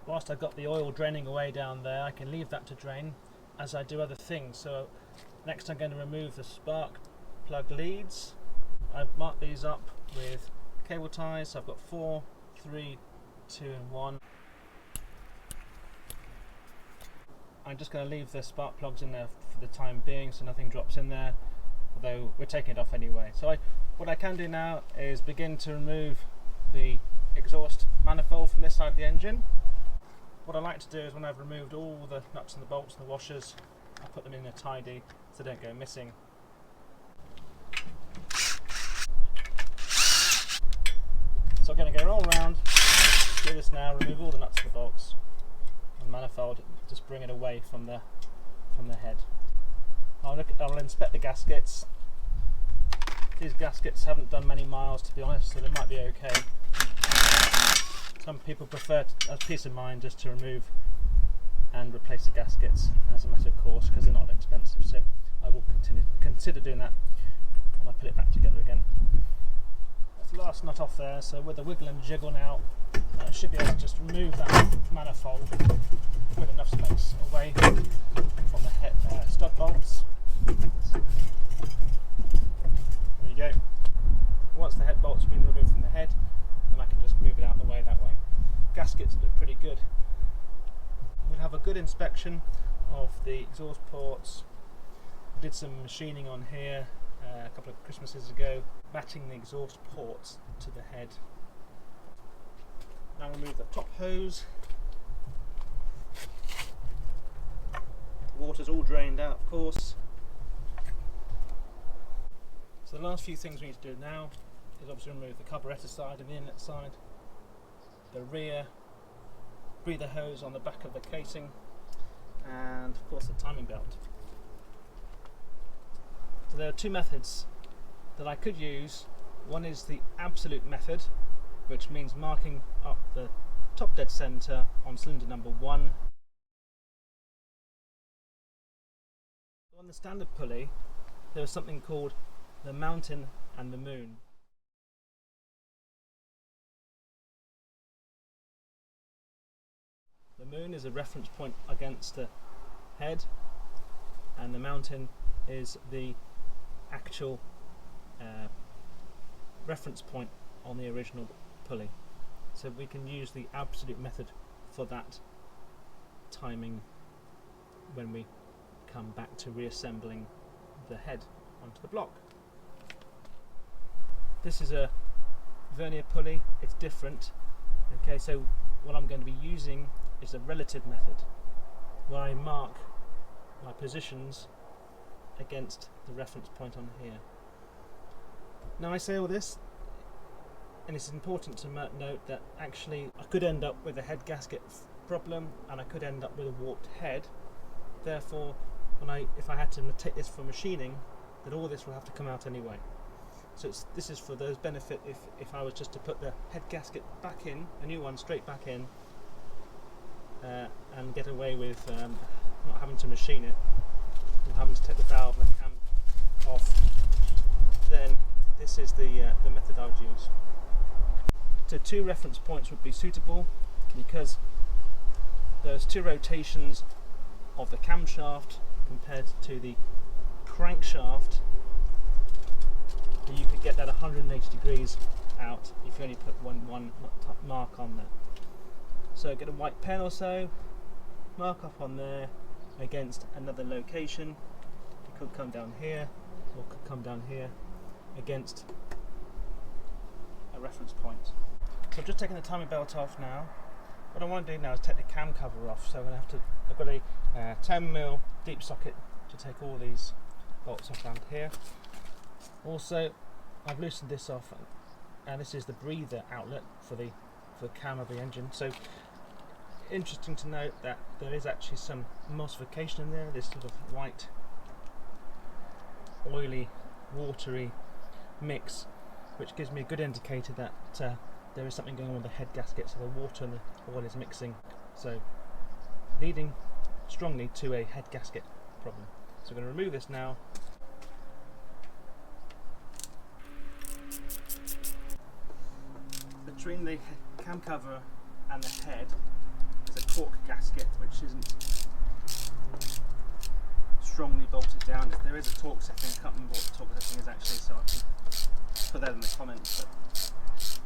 whilst I've got the oil draining away down there, I can leave that to drain as I do other things. So next I'm going to remove the spark plug leads. I've marked these up with cable ties. So I've got 4, 3, 2 and 1. I'm just going to leave the spark plugs in there for the time being so nothing drops in there, although we're taking it off anyway. So what I can do now is begin to remove the exhaust manifold from this side of the engine. What I like to do is when I've removed all the nuts and the bolts and the washers, I put them in a tidy so they don't go missing. So I'm going to go all around, do this now, remove all the nuts and the bolts and manifold, just bring it away from the head. I'll inspect the gaskets. These gaskets haven't done many miles, to be honest, so they might be okay. Some people prefer, as peace of mind, just to remove and replace the gaskets as a matter of course, because they're not expensive. So I will consider doing that when I put it back together again. That's the last nut off there, so with a wiggle and jiggle now, I should be able to just remove that manifold with enough space away from the head, stud bolts. There you go. Once the head bolts have been removed from the head, then I can just move it out of the way that way. Gaskets look pretty good. We'll have a good inspection of the exhaust ports. I did some machining on here a couple of Christmases ago, matching the exhaust ports to the head. Now remove the top hose. The water's all drained out, of course. So the last few things we need to do now is obviously remove the carburettor side and the inlet side, the rear breather hose on the back of the casing, and of course the timing belt. So there are two methods that I could use. One is the absolute method, which means marking up the top dead centre on cylinder number 1. On the standard pulley there is something called the mountain and the moon. The moon is a reference point against the head, and the mountain is the actual reference point on the original pulley. So we can use the absolute method for that timing when we come back to reassembling the head onto the block. This is a vernier pulley, it's different. Okay, so what I'm going to be using is a relative method, where I mark my positions against the reference point on here. Now I say all this, and it's important to note that actually I could end up with a head gasket problem and I could end up with a warped head. Therefore, if I had to take this for machining, then all this will have to come out anyway. So this is for those benefit if I was just to put the head gasket back in, a new one straight back in, and get away with not having to machine it, and having to take the valve and the cam off, then this is the method I would use. So 2 reference points would be suitable, because there's 2 rotations of the camshaft compared to the crankshaft. You could get that 180 degrees out if you only put one mark on there. So get a white pen or so, mark up on there against another location. It could come down here or could come down here against a reference point. So I've just taken the timing belt off now. What I want to do now is take the cam cover off. So I've got a 10mm deep socket to take all these bolts off around here. Also, I've loosened this off, and this is the breather outlet for the cam of the engine. So interesting to note that there is actually some emulsification in there, this sort of white, oily, watery mix, which gives me a good indicator that there is something going on with the head gasket, so the water and the oil is mixing, so leading strongly to a head gasket problem. So I'm going to remove this now. Between the cam cover and the head is a torque gasket, which isn't strongly bolted down. If there is a torque setting, I can't remember what the torque setting is actually, so I can put that in the comments, but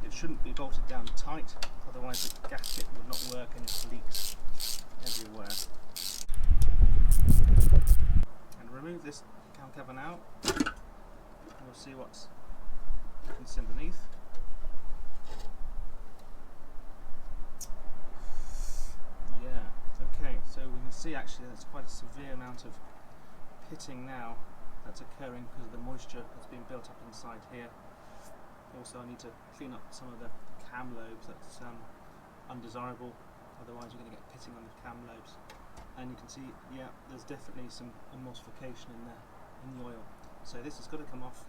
it shouldn't be bolted down tight, otherwise the gasket would not work and it leaks everywhere. And remove this cam cover now, and we'll see what's underneath. Yeah, okay, so we can see actually there's quite a severe amount of pitting now that's occurring because of the moisture that's been built up inside here. Also, I need to clean up some of the cam lobes. That's undesirable, otherwise you're going to get pitting on the cam lobes. And you can see, yeah, there's definitely some emulsification in the oil. So this has got to come off,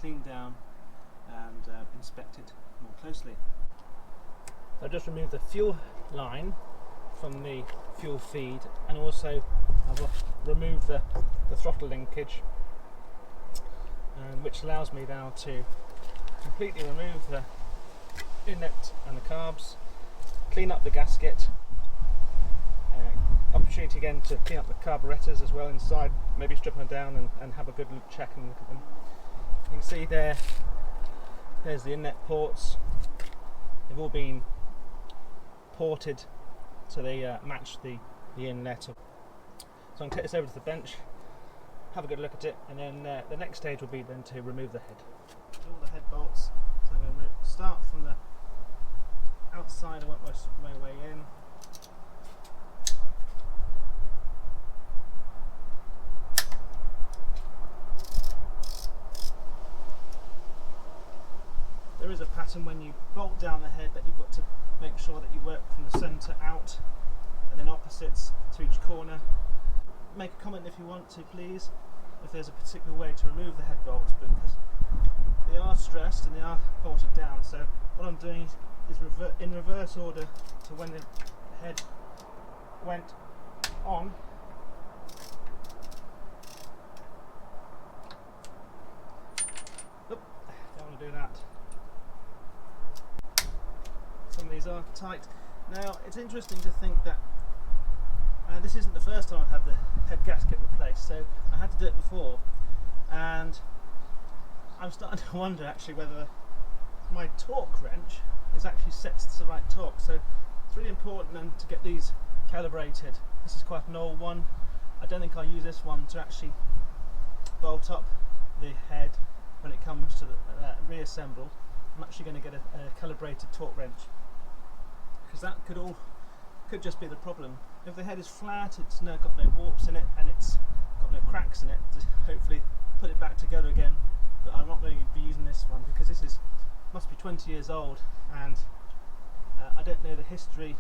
cleaned down and inspected more closely. I've just removed the fuel line from the fuel feed, and also I've removed the throttle linkage, which allows me now to completely remove the inlet and the carbs, clean up the gasket, opportunity again to clean up the carburetors as well inside, maybe strip them down and have a good check and look at them. You can see there's the inlet ports. They've all been ported so they match the inlet. So I'm going to take this over to the bench, have a good look at it, and then the next stage will be then to remove the head. All the head bolts, so I'm going to start from the outside and work my way in. There is a pattern when you bolt down the head that you've got to make sure that you work from the centre out and then opposites to each corner. Make a comment if you want to, please, if there's a particular way to remove the head bolts, because they are stressed and they are bolted down. So what I'm doing is in reverse order to when the head went on. Oop, don't want to do that. Some of these are tight. Now it's interesting to think that this isn't the first time I've had the head gasket replaced, so I had to do it before, and I'm starting to wonder actually whether my torque wrench is actually set to the right torque. So it's really important then to get these calibrated. This is quite an old one. I don't think I'll use this one to actually bolt up the head when it comes to reassemble. I'm actually going to get a calibrated torque wrench, because that could just be the problem. If the head is flat, it's got no warps in it and it's got no cracks in it, to hopefully put it back together again. But I'm not going to be using this one because this must be 20 years old, and I don't know the history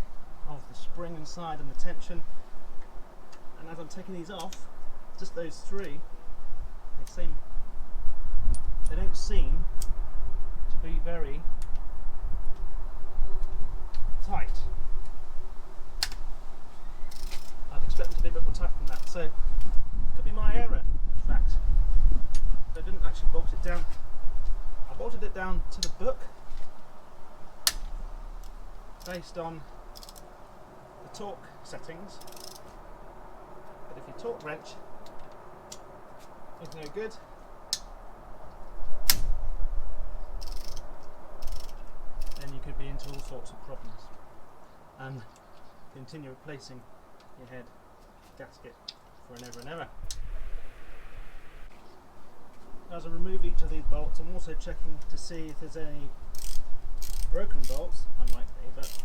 of the spring inside and the tension. And as I'm taking these off, just those three, they don't seem to be very tight. I'd expect them to be a bit more tight than that, so it could be my error, in fact. I didn't actually bolt it down. I bolted it down to the book based on the torque settings, but if your torque wrench is no good, then you could be into all sorts of problems and continue replacing your head gasket for an ever and ever. As I remove each of these bolts, I'm also checking to see if there's any broken bolts, unlikely, but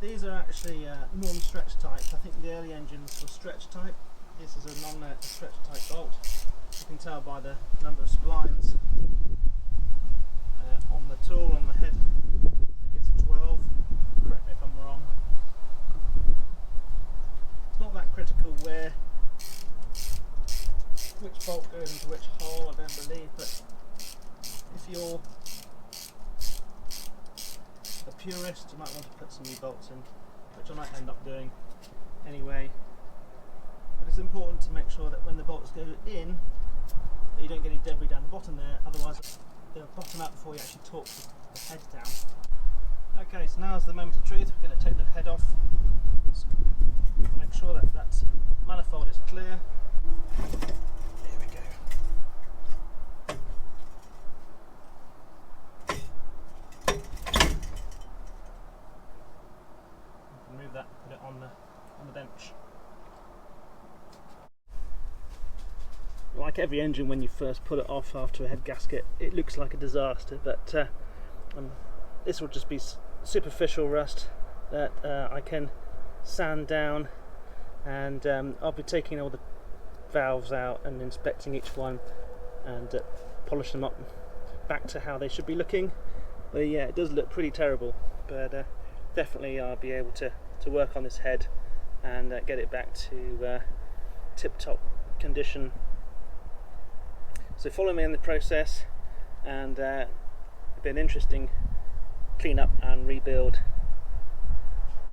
these are actually non-stretch type. I think the early engines were stretch type. This is a non-stretch type bolt. You can tell by the number of splines on the tool on the head. I think it's 12, correct me if I'm wrong. It's not that critical which bolt goes into which hole, I don't believe, but if you're a purist, you might want to put some new bolts in, which I might end up doing anyway. But it's important to make sure that when the bolts go in, that you don't get any debris down the bottom there, otherwise they'll bottom out before you actually torque the head down. Okay, so now is the moment of truth. We're going to take the head off. Just clear. Here we go. Remove that, put it on the bench. Like every engine, when you first pull it off after a head gasket, it looks like a disaster, but this will just be superficial rust that I can sand down, and I'll be taking all the valves out and inspecting each one and polish them up back to how they should be looking. But yeah, it does look pretty terrible, but definitely I'll be able to work on this head and get it back to tip-top condition. So follow me in the process, and it'll be an interesting clean up and rebuild